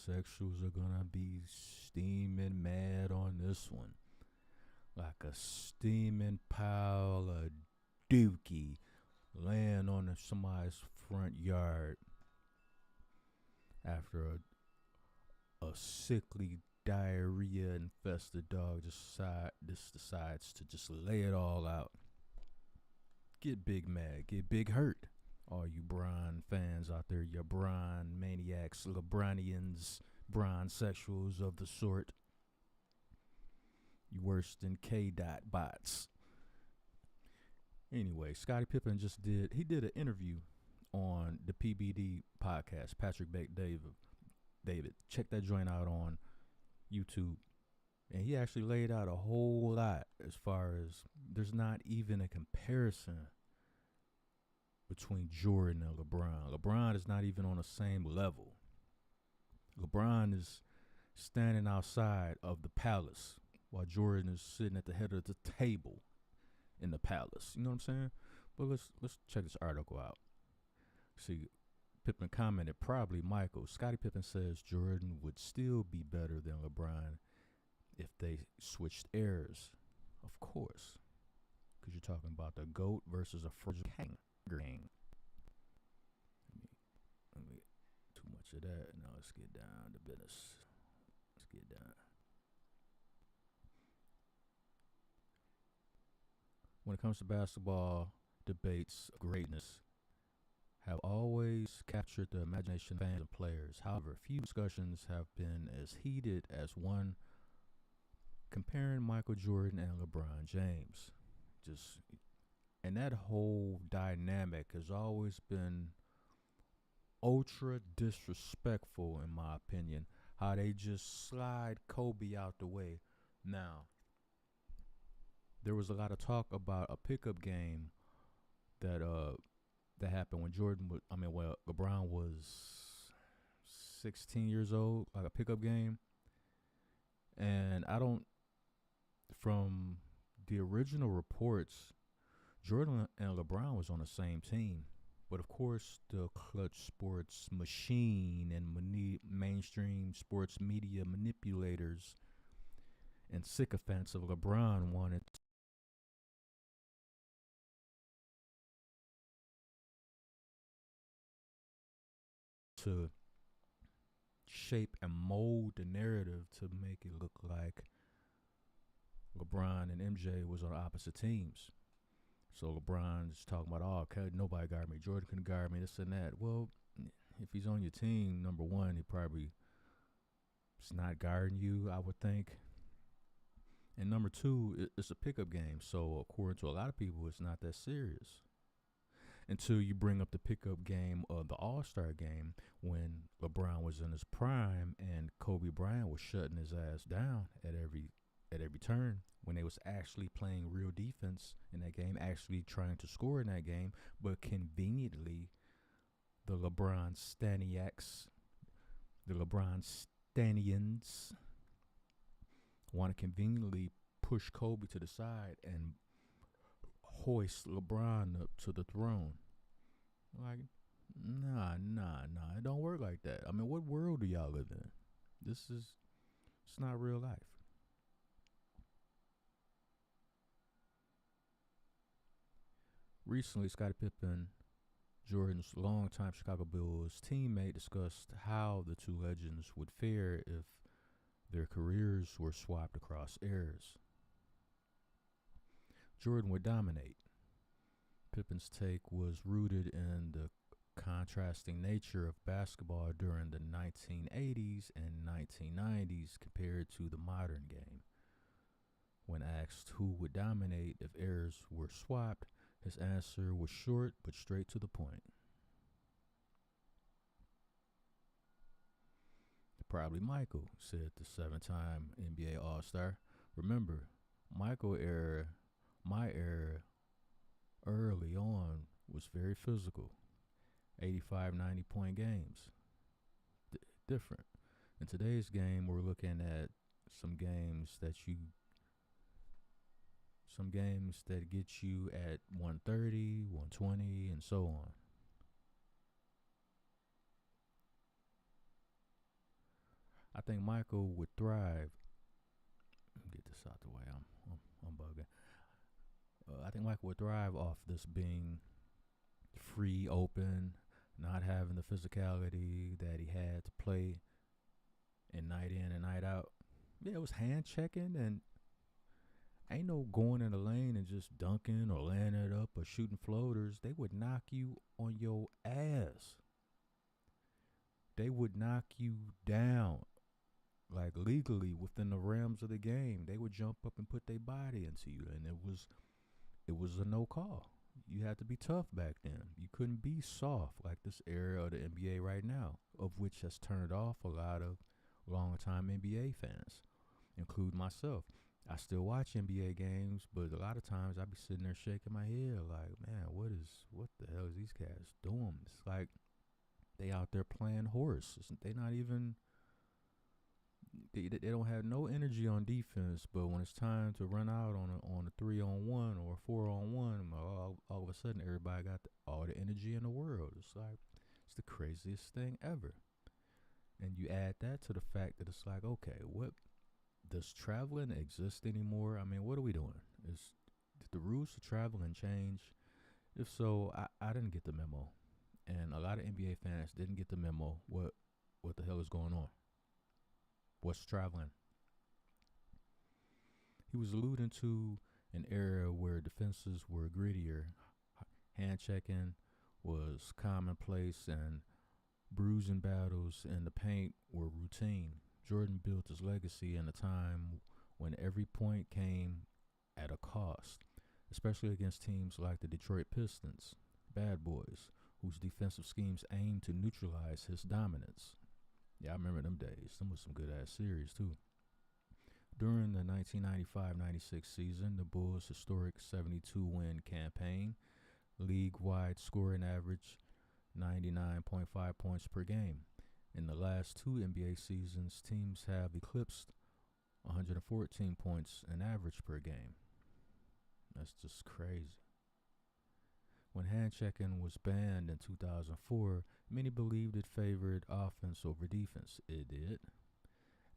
sexuals are gonna be steaming mad on this one. Like a steaming pile of dookie laying on somebody's front yard after a sickly diarrhea infested dog just decides to just lay it all out. Get big mad, get big hurt. All you Bron fans out there, you Bron maniacs, LeBronians, Bron sexuals of the sort. You worse than K. Dot bots. Anyway, Scotty Pippen he did an interview on the PBD podcast, Patrick David. Check that joint out on YouTube. And he actually laid out a whole lot as far as there's not even a comparison between Jordan and LeBron. LeBron is not even on the same level. LeBron is standing outside of the palace while Jordan is sitting at the head of the table in the palace. You know what I'm saying? But let's check this article out. See, Pippen commented, probably Michael. Scottie Pippen says Jordan would still be better than LeBron if they switched eras. Of course. Because you're talking about the GOAT versus a first king. Let me too much of that. Now let's get down to business. Let's get down. When it comes to basketball, debates of greatness have always captured the imagination of fans and players. However, few discussions have been as heated as one comparing Michael Jordan and LeBron James. And that whole dynamic has always been ultra disrespectful, in my opinion. How they just slide Kobe out the way. Now, there was a lot of talk about a pickup game that happened when LeBron was 16 years old, like a pickup game. And from the original reports, Jordan and LeBron was on the same team. But of course, the clutch sports machine and mainstream sports media manipulators and sycophants of LeBron wanted to shape and mold the narrative to make it look like LeBron and MJ was on opposite teams. So LeBron's talking about, nobody guard me. Jordan couldn't guard me, this and that. Well, if he's on your team, number one, he probably is not guarding you, I would think. And number two, it's a pickup game. So according to a lot of people, it's not that serious. Until you bring up the pickup game of the All-Star game when LeBron was in his prime and Kobe Bryant was shutting his ass down at every turn, when they was actually playing real defense in that game, actually trying to score in that game, but conveniently the LeBron Stanians want to conveniently push Kobe to the side and hoist LeBron up to the throne. Like, nah, it don't work like that. I mean, what world do y'all live in? It's not real life. Recently, Scottie Pippen, Jordan's longtime Chicago Bulls teammate, discussed how the two legends would fare if their careers were swapped across eras. Jordan would dominate. Pippen's take was rooted in the contrasting nature of basketball during the 1980s and 1990s compared to the modern game. When asked who would dominate if eras were swapped, his answer was short but straight to the point. Probably Michael, said the 7-time NBA All-Star. Remember, my era early on was very physical. 85, 90-point games. Different. In today's game, we're looking at some games that get you at 130, 120, and so on. I think Michael would thrive. Let me get this out the way. I'm bugging. I think Michael would thrive off this being free, open, not having the physicality that he had to play and night in and night out. Yeah, it was hand checking and ain't no going in the lane and just dunking or laying it up or shooting floaters. They would knock you on your ass. They would knock you down, like legally within the realms of the game. They would jump up and put their body into you, and it was a no call. You had to be tough back then. You couldn't be soft like this era of the NBA right now, of which has turned off a lot of long-time NBA fans, including myself. I still watch NBA games, but a lot of times I be sitting there shaking my head like, man, what the hell is these cats doing? It's like they out there playing horse. They not even, they don't have no energy on defense, but when it's time to run out on a 3-on-1 or a 4-on-1, all of a sudden everybody got all the energy in the world. It's like, it's the craziest thing ever. And you add that to the fact that it's like, okay, what, does traveling exist anymore? I mean, what are we doing? Did the rules to traveling change? If so, I didn't get the memo. And a lot of NBA fans didn't get the memo. What the hell is going on? What's traveling? He was alluding to an era where defenses were grittier. Hand checking was commonplace and bruising battles in the paint were routine. Jordan built his legacy in a time when every point came at a cost, especially against teams like the Detroit Pistons, Bad Boys, whose defensive schemes aimed to neutralize his dominance. Yeah, I remember them days. Them was some good-ass series, too. During the 1995-96 season, the Bulls' historic 72-win campaign, league-wide scoring average 99.5 points per game. In the last two NBA seasons, teams have eclipsed 114 points an average per game. That's just crazy. When hand checking was banned in 2004, many believed it favored offense over defense. It did.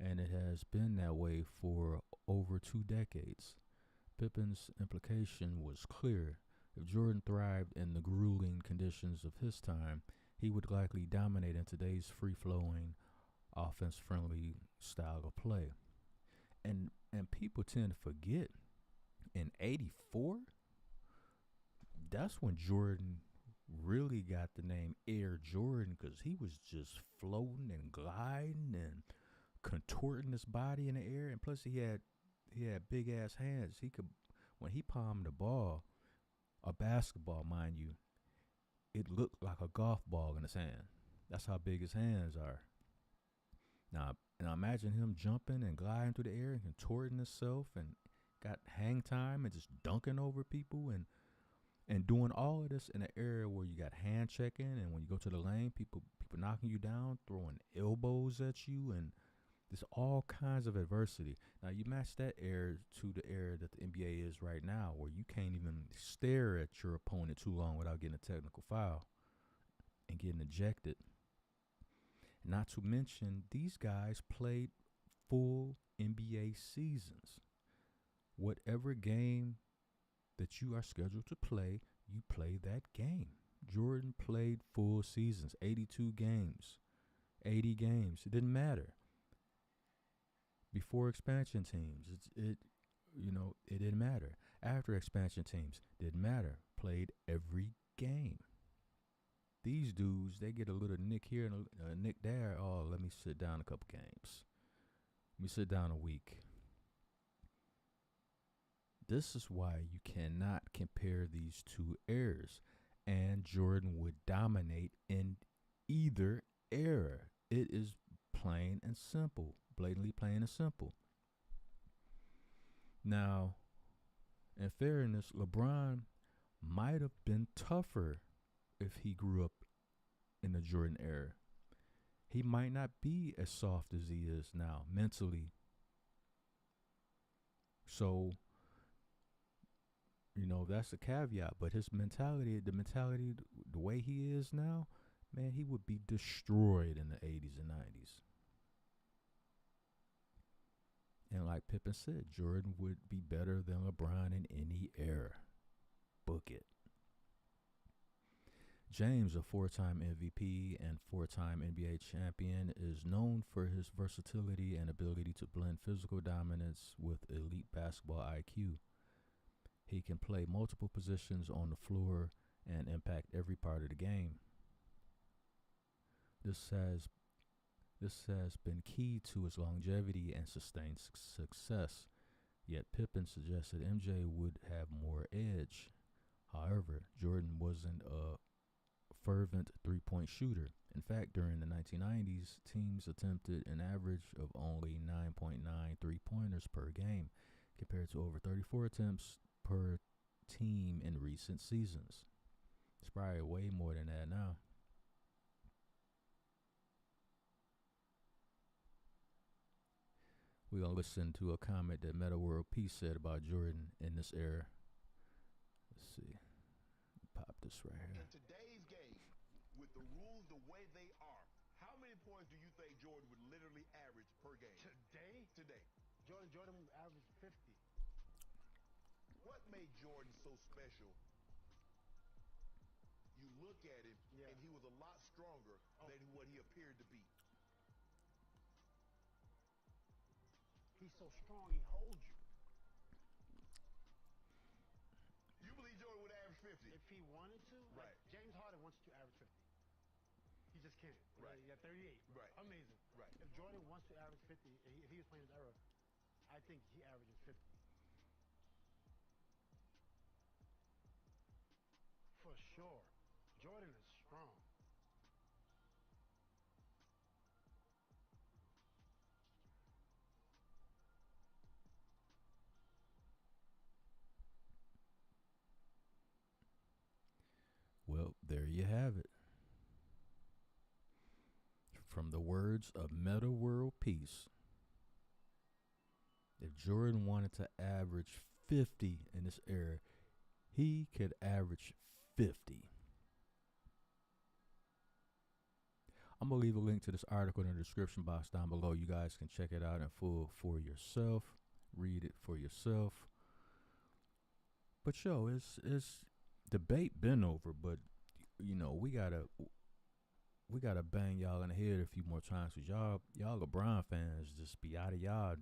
And it has been that way for over 2 decades. Pippen's implication was clear. If Jordan thrived in the grueling conditions of his time, he would likely dominate in today's free-flowing, offense-friendly style of play. And people tend to forget, in '84, that's when Jordan really got the name Air Jordan, because he was just floating and gliding and contorting his body in the air. And plus he had big-ass hands. He could, when he palmed the ball, a basketball, mind you, it looked like a golf ball in his hand. That's how big his hands are. Now imagine him jumping and gliding through the air and contorting himself and got hang time and just dunking over people and doing all of this in an area where you got hand checking, and when you go to the lane, people knocking you down, throwing elbows at you, and there's all kinds of adversity. Now you match that era to the era that the NBA is right now, where you can't even stare at your opponent too long without getting a technical foul and getting ejected. Not to mention, these guys played full NBA seasons. Whatever game that you are scheduled to play, you play that game. Jordan played full seasons, 82 games, 80 games. It didn't matter. Before expansion teams, it didn't matter. After expansion teams, didn't matter. Played every game. These dudes, they get a little nick here and a nick there. Oh, let me sit down a couple games. Let me sit down a week. This is why you cannot compare these two eras. And Jordan would dominate in either era. It is plain and simple. Blatantly plain and simple. Now, in fairness, LeBron might have been tougher if he grew up in the Jordan era. He might not be as soft as he is now mentally. So, that's a caveat. But his mentality, the way he is now, man, he would be destroyed in the 80s and 90s. like Pippen said, Jordan would be better than LeBron in any era. Book it. James, a four-time MVP and four-time NBA champion, is known for his versatility and ability to blend physical dominance with elite basketball IQ. He can play multiple positions on the floor and impact every part of the game. This has been key to his longevity and sustained success. Yet Pippen suggested MJ would have more edge. However, Jordan wasn't a fervent three-point shooter. In fact, during the 1990s, teams attempted an average of only 9.9 three-pointers per game, compared to over 34 attempts per team in recent seasons. It's probably way more than that now. We're going to listen to a comment that Meta World Peace said about Jordan in this era. Let's see. Pop this right here. In today's game, with the rules the way they are, how many points do you think Jordan would literally average per game? Today. Jordan averaged 50. What made Jordan so special? You look at him, and he was a lot stronger than what he appeared to be. He's so strong, he holds you. You believe Jordan would average 50? If he wanted to, right. Like James Harden wants to average 50. He just can't. Right. He got 38. Right. Amazing. Right. If Jordan wants to average 50, if he was playing his era, I think he averages 50. For sure. Jordan is strong. Well, there you have it. From the words of Meta World Peace, if Jordan wanted to average 50 in this era, he could average 50. I'm going to leave a link to this article in the description box down below. You guys can check it out in full for yourself. Read it for yourself. But it's debate been over, but you know, we gotta bang y'all in the head a few more times, cause y'all LeBron fans just be out of y'all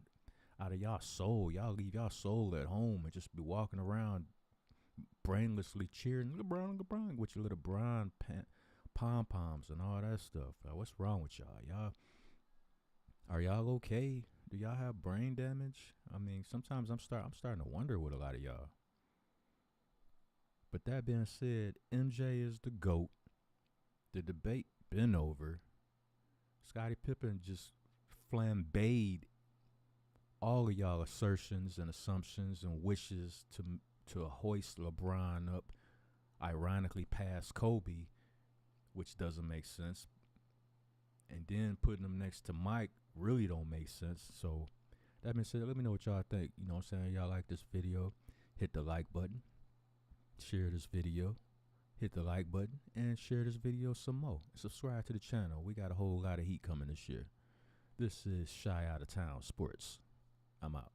soul. Y'all leave y'all soul at home and just be walking around brainlessly cheering LeBron with your little Bron pom poms and all that stuff. What's wrong with y'all? Are y'all okay? Do y'all have brain damage? I mean, sometimes I'm starting to wonder with a lot of y'all. But that being said, MJ is the GOAT. The debate been over. Scotty Pippen just flambéed all of y'all assertions and assumptions and wishes to hoist LeBron up, ironically past Kobe, which doesn't make sense. And then putting him next to Mike really don't make sense. So that being said, let me know what y'all think. You know what I'm saying? Y'all like this video? Hit the like button. Share this video. Hit the like button and share this video some more. Subscribe to the channel. We got a whole lot of heat coming this year. This is Shy Outta Town Sports. I'm out.